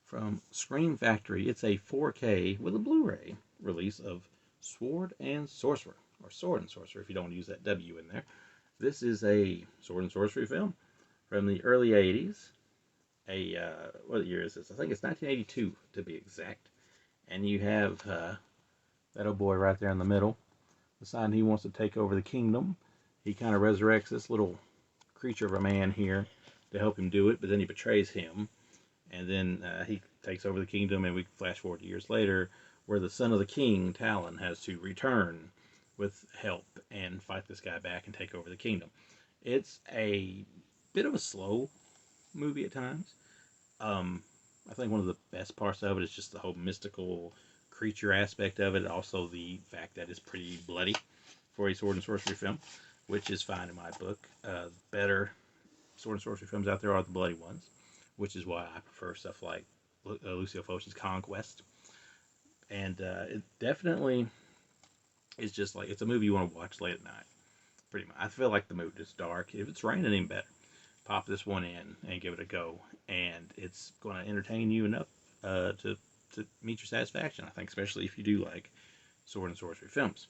from Scream Factory. It's a 4K with a Blu-ray release of Sword and Sorcerer, or Sword and Sorcerer if you don't want to use that W in there. This is a sword and sorcery film from the early 80s. What year is this? I think it's 1982 to be exact. And you have that old boy right there in the middle, deciding he wants to take over the kingdom. He kind of resurrects this little creature of a man here to help him do it, but then he betrays him. And then he takes over the kingdom, and we flash forward years later, where the son of the king, Talon, has to return with help and fight this guy back and take over the kingdom. It's a bit of a slow movie at times. I think one of the best parts of it is just the whole mystical creature aspect of it. Also the fact that it's pretty bloody for a sword and sorcery film, which is fine in my book. Better sword and sorcery films out there are the bloody ones, which is why I prefer stuff like Lucio Fulci's Conquest. And it definitely is just like, it's a movie you want to watch late at night. Pretty much. I feel like the mood is dark. If it's raining, even better. Pop this one in and give it a go, and it's going to entertain you enough to meet your satisfaction, I think, especially if you do like sword and sorcery films.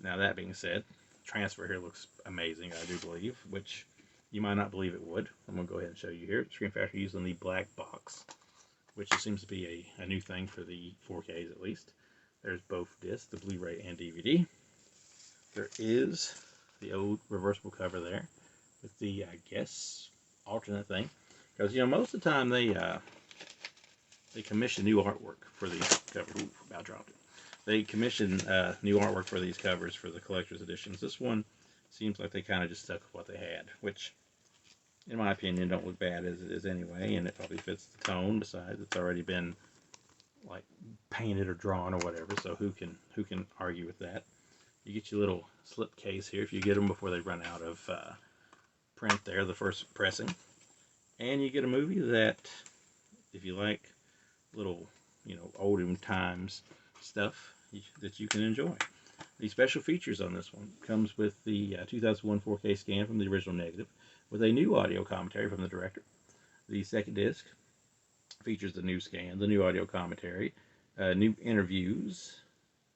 Now, that being said, transfer here looks amazing, I do believe, which you might not believe it would. I'm going to go ahead and show you here. Scream Factory using the black box, which seems to be a new thing for the 4Ks at least. There's both discs, the Blu-ray and DVD. There is the old reversible cover there with the, I guess, alternate thing. Because, you know, most of the time they commission new artwork for these covers. Ooh, about dropped it. They commission new artwork for these covers for the collector's editions. This one seems like they kind of just stuck with what they had, which, in my opinion, don't look bad as it is anyway, and it probably fits the tone. Besides, it's already been like painted or drawn or whatever, so who can argue with that? You get your little slip case here if you get them before they run out of print there, the first pressing. And you get a movie that, if you like little, you know, olden times stuff, that you can enjoy. The special features on this one comes with the 2001 4K scan from the original negative, with a new audio commentary from the director. The second disc features the new scan, the new audio commentary, new interviews,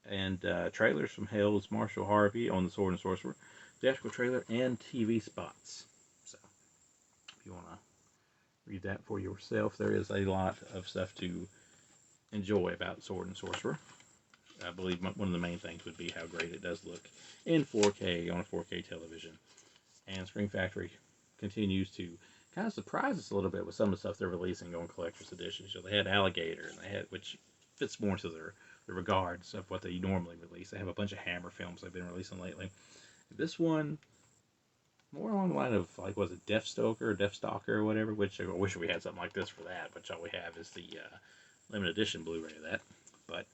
and trailers from Hell's Marshall Harvey on the Sword and Sorcerer, theatrical trailer, and TV spots. So, if you want to read that for yourself, there is a lot of stuff to enjoy about Sword and Sorcerer. I believe one of the main things would be how great it does look in 4K on a 4K television. And Scream Factory continues to kind of surprise us a little bit with some of the stuff they're releasing on collector's editions. You know, they had Alligator, and they had, which fits more to the regards of what they normally release. They have a bunch of Hammer films they've been releasing lately. This one, more along the line of, like, was it Deathstalker or whatever, which I wish we had something like this for that, which all we have is the limited edition Blu-ray of that. But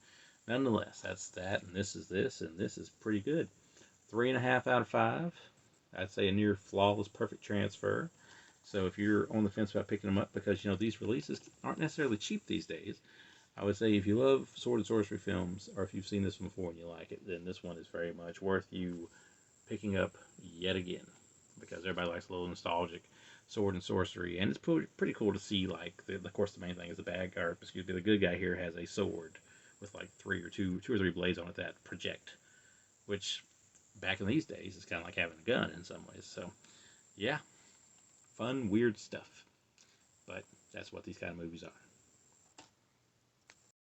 nonetheless, that's that, and this is this, and this is pretty good. 3.5 out of 5. I'd say a near flawless, perfect transfer. So if you're on the fence about picking them up, because, you know, these releases aren't necessarily cheap these days, I would say if you love sword and sorcery films, or if you've seen this one before and you like it, then this one is very much worth you picking up yet again, because everybody likes a little nostalgic sword and sorcery, and it's pretty cool to see, like, of course, the main thing is the good guy here has a sword with like two or three blades on it that project, which back in these days is kind of like having a gun in some ways. So yeah, fun, weird stuff, but that's what these kind of movies are.